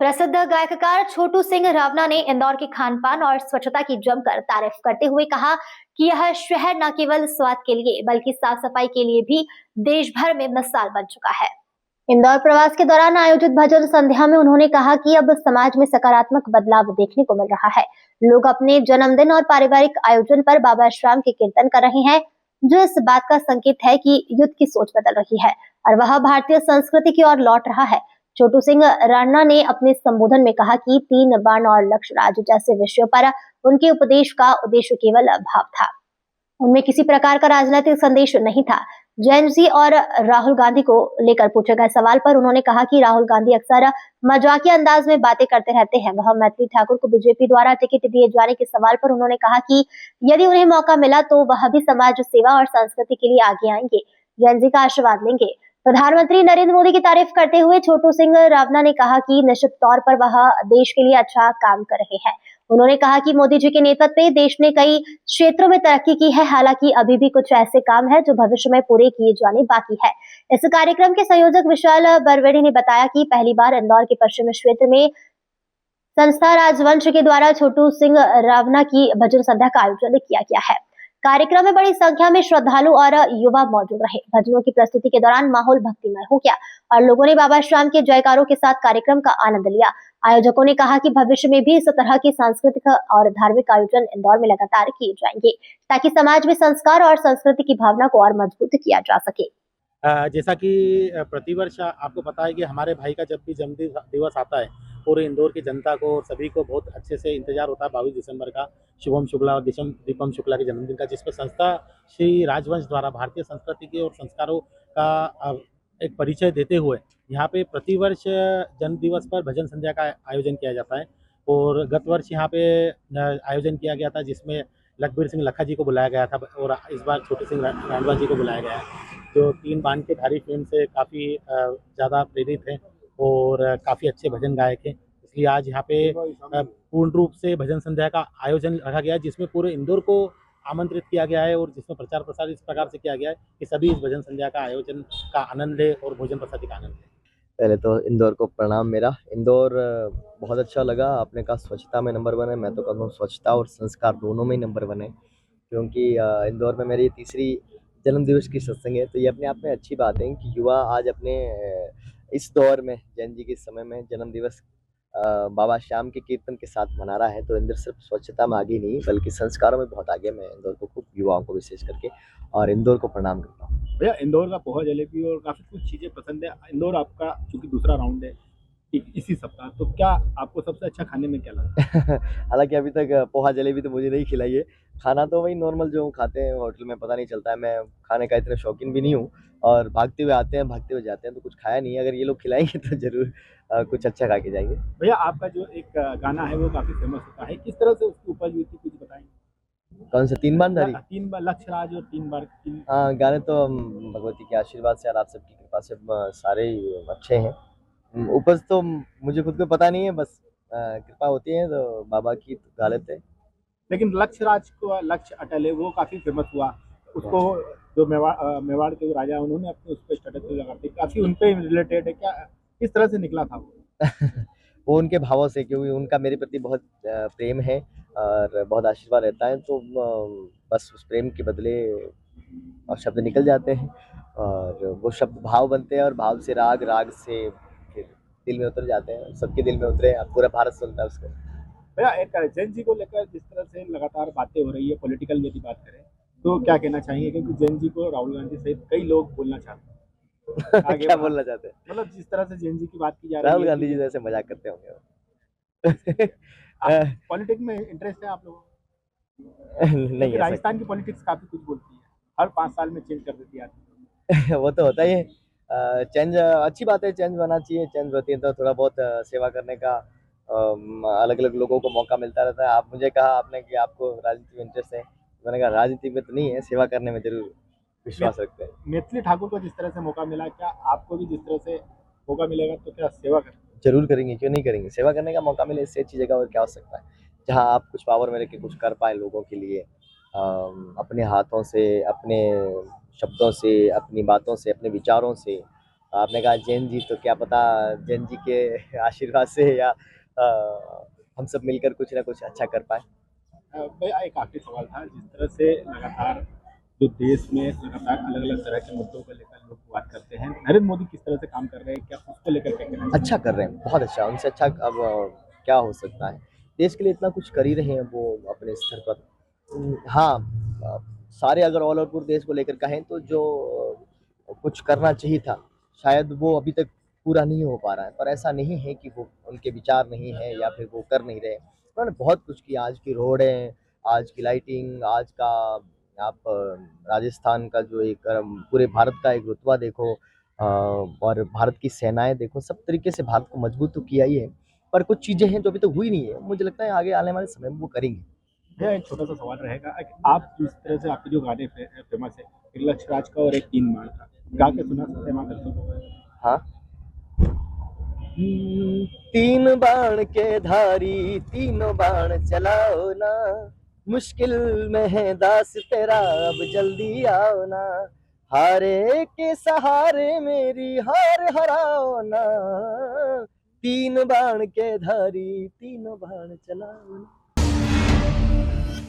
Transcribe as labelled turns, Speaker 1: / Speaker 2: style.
Speaker 1: प्रसिद्ध गायककार छोटू सिंह रावना ने इंदौर के खान पान और स्वच्छता की जमकर तारीफ करते हुए कहा कि यह शहर न केवल स्वाद के लिए बल्कि साफ सफाई के लिए भी देश भर में मिसाल बन चुका है। इंदौर प्रवास के दौरान आयोजित भजन संध्या में उन्होंने कहा कि अब समाज में सकारात्मक बदलाव देखने को मिल रहा है। लोग अपने जन्मदिन और पारिवारिक आयोजन पर बाबा श्याम के कीर्तन कर रहे हैं, जो इस बात का संकेत है कि युद्ध की सोच बदल रही है और वह भारतीय संस्कृति की ओर लौट रहा है। छोटू सिंह राणा ने अपने संबोधन में कहा कि 3 बाण और लक्ष्य राज जैसे विषयों पर उनके उपदेश का उद्देश्य केवल भाव था। उनमें किसी प्रकार का राजनीतिक संदेश नहीं था। जैन जी और राहुल गांधी को लेकर पूछे गए सवाल पर उन्होंने कहा कि राहुल गांधी अक्सर मजाकिया अंदाज में बातें करते रहते हैं। वह मैथिली ठाकुर को बीजेपी द्वारा टिकट दिए जाने के सवाल पर उन्होंने कहा कि यदि उन्हें मौका मिला तो वह भी समाज सेवा और संस्कृति के लिए आगे आएंगे, जैन जी का आशीर्वाद लेंगे। प्रधानमंत्री नरेंद्र मोदी की तारीफ करते हुए छोटू सिंह रावना ने कहा कि निश्चित तौर पर वह देश के लिए अच्छा काम कर रहे हैं। उन्होंने कहा कि मोदी जी के नेतृत्व में देश ने कई क्षेत्रों में तरक्की की है, हालांकि अभी भी कुछ ऐसे काम है जो भविष्य में पूरे किए जाने बाकी है। इस कार्यक्रम के संयोजक विशाल बरवेड़ी ने बताया कि पहली बार इंदौर के पश्चिमी क्षेत्र में संस्था राजवंश के द्वारा छोटू सिंह रावना की भजन संध्या का आयोजन किया गया है। कार्यक्रम में बड़ी संख्या में श्रद्धालु और युवा मौजूद रहे। भजनों की प्रस्तुति के दौरान माहौल भक्तिमय हो गया और लोगों ने बाबा श्याम के जयकारों के साथ कार्यक्रम का आनंद लिया। आयोजकों ने कहा कि भविष्य में भी इस तरह के सांस्कृतिक और धार्मिक आयोजन इंदौर में लगातार किए जाएंगे ताकि समाज में संस्कार और संस्कृति की भावना को और मजबूत किया जा सके।
Speaker 2: जैसा कि प्रतिवर्ष आपको पता है कि हमारे भाई का जब भी जन्मदिन दिवस आता है, पूरे इंदौर की जनता को और सभी को बहुत अच्छे से इंतजार होता है 22 दिसंबर का, शुभम शुक्ला और दीपम शुक्ला के जन्मदिन का, जिसमें संस्था श्री राजवंश द्वारा भारतीय संस्कृति के और संस्कारों का एक परिचय देते हुए यहाँ पे प्रतिवर्ष जन्म दिवस पर भजन संध्या का आयोजन किया जाता है। और गत वर्ष यहाँ पे आयोजन किया गया था जिसमें लखबीर सिंह लखा जी को बुलाया गया था और इस बार छोटू सिंह राणवा जी को बुलाया गया है, जो 3 बाण के धारी फिल्म से काफ़ी ज़्यादा प्रेरित हैं और काफ़ी अच्छे भजन गायक हैं। इसलिए आज यहाँ पे पूर्ण रूप से भजन संध्या का आयोजन रखा गया है, जिसमें पूरे इंदौर को आमंत्रित किया गया है और जिसमें प्रचार प्रसार इस प्रकार से किया गया है कि सभी इस भजन संध्या का आयोजन का आनंद लें और भोजन प्रसादी का आनंद लें।
Speaker 3: पहले तो इंदौर को प्रणाम मेरा। इंदौर बहुत अच्छा लगा। आपने कहा स्वच्छता में नंबर 1 है, मैं तो कहता हूँ स्वच्छता और संस्कार दोनों में ही नंबर 1 है, क्योंकि इंदौर में मेरी तीसरी जन्मदिवस की सत्संग है। तो ये अपने आप में अच्छी बात है कि युवा आज अपने इस दौर में जैन जी के समय में जन्मदिवस बाबा श्याम के कीर्तन के साथ मना रहा है। तो इंदौर सिर्फ स्वच्छता में आगे नहीं बल्कि संस्कारों में बहुत आगे। मैं इंदौर को खूब, युवाओं को विशेष करके, और इंदौर को प्रणाम करता हूँ।
Speaker 4: भैया इंदौर का पोहा जलेबी और काफ़ी कुछ चीज़ें पसंद है। इंदौर आपका चूँकि दूसरा राउंड है इसी सप्ताह, तो क्या आपको सबसे अच्छा खाने में क्या लगा?
Speaker 3: हालांकि अभी तक पोहा जलेबी तो मुझे नहीं खिलाई है। खाना तो वही नॉर्मल जो खाते हैं होटल में, पता नहीं चलता है। मैं खाने का इतना शौकीन भी नहीं हूँ और भागते हुए आते हैं भागते हुए जाते हैं, तो कुछ खाया नहीं है। अगर ये लोग खिलाएंगे तो जरूर कुछ अच्छा खा के जाएंगे।
Speaker 4: भैया आपका जो एक गाना है वो काफ़ी फेमस होता है, किस तरह से उसकी उपज हुई थी, कुछ बताएंगे?
Speaker 3: कौन सा? 3 बाण धारी?
Speaker 4: 3 बार लक्ष्य राज और 3 बार
Speaker 3: हाँ, गाने तो भगवती के आशीर्वाद से और आप सबकी कृपा से सारे ही अच्छे हैं। उपज तो मुझे खुद को पता नहीं है, बस कृपा होती है तो बाबा की, तो गा लेते हैं।
Speaker 4: लेकिन लक्ष्य राज को लक्ष्य अटल है वो काफ़ी फेमस हुआ। उसको जो मेवाड़ के राजा उन्होंने अपने उस पर स्टेटस लगा दी, काफ़ी उन पे रिलेटेड है। क्या किस तरह से निकला था वो?
Speaker 3: वो उनके भावों से, क्योंकि उनका मेरे प्रति बहुत प्रेम है और बहुत आशीर्वाद रहता है, तो बस उस प्रेम के बदले और शब्द निकल जाते हैं और वो शब्द भाव बनते हैं और भाव से राग, राग से फिर दिल में उतर जाते हैं। सबके दिल में उतरे, अब पूरा भारत सुनता है उसको।
Speaker 4: भैया एक जैन जी को लेकर जिस तरह से लगातार बातें हो रही है, पॉलिटिकल यदि बात करें तो क्या कहना चाहिए? क्योंकि जैन जी को राहुल गांधी सहित कई लोग बोलना चाहते हैं आगे
Speaker 3: क्या बोलना चाहते हैं?
Speaker 4: मतलब जिस तरह से जैन जी की बात की जा रही है,
Speaker 3: राहुल गांधी जी जैसे मजाक करते होंगे।
Speaker 4: पॉलिटिक्स में इंटरेस्ट है आप लोगों को?
Speaker 3: नहीं,
Speaker 4: राजस्थान की पॉलिटिक्स काफी कुछ बोलती है, हर 5 साल में चेंज कर देती है।
Speaker 3: वो तो होता ही है। चेंज अच्छी बात है, चेंज होना चाहिए। चेंज होती है तो थोड़ा बहुत सेवा करने का अलग अलग लोगों को मौका मिलता रहता है। आप मुझे कहा आपने कि आपको राजनीति में इंटरेस्ट है, मैंने कहा राजनीति में तो नहीं है, सेवा करने में जरूर विश्वास रखते हैं।
Speaker 4: मैथिली ठाकुर को जिस तरह से मौका मिला, क्या आपको भी जिस तरह से मौका मिलेगा तो क्या सेवा करें?
Speaker 3: जरूर करेंगे, क्यों नहीं करेंगे। सेवा करने का मौका मिले, इससे अच्छी जगह और क्या हो सकता है, जहाँ आप कुछ पावर में रह के कुछ कर पाए लोगों के लिए, अपने हाथों से, अपने शब्दों से, अपनी बातों से, अपने विचारों से, आपने कहा जैन जी, तो क्या पता जैन जी के आशीर्वाद से या हम सब मिलकर कुछ ना कुछ अच्छा कर पाए।
Speaker 4: भैया एक आखिरी सवाल था, जिस तरह से लगातार जो देश में लगातार अलग-अलग तरह के मुद्दों को लेकर लोग बात करते हैं, नरेंद्र मोदी किस तरह से काम कर रहे हैं? क्या उसको लेकर क्या कहना
Speaker 3: अच्छा कर रहे हैं, बहुत अच्छा, उनसे अच्छा अब क्या हो सकता है। देश के लिए इतना कुछ कर ही रहे हैं वो अपने स्तर पर। हाँ, अ, सारे अगर ऑल ओवर देश को लेकर कहें तो जो कुछ करना चाहिए था, शायद वो अभी तक पूरा नहीं हो पा रहा है। पर ऐसा नहीं है कि वो उनके विचार नहीं है या फिर वो कर नहीं रहे। उन्होंने बहुत कुछ किया, आज की रोडें, आज की लाइटिंग, आज का आप राजस्थान का जो एक पूरे भारत का एक रुतबा देखो, और भारत की सेनाएँ देखो, सब तरीके से भारत को मजबूत तो किया ही है। पर कुछ चीज़ें हैं जो अभी तक हुई नहीं है, मुझे लगता है आगे आने वाले समय में वो करेंगे।
Speaker 4: भैया एक छोटा-सा सवाल रहेगा कि आप जिस तरह से आपके जो गाने फेमस है, एक लक्ष्य राज का और एक तीन मार का, गा के सुना सकते हैं आप दर्शकों को?
Speaker 3: हाँ। 3 बाण के धारी तीनों बाण चलाओ ना, मुश्किल में है दास तेरा अब जल्दी आओ ना, हारे के सहारे मेरी हार हराओ ना, 3 बाण के धारी तीनों बाण चलाओ ना।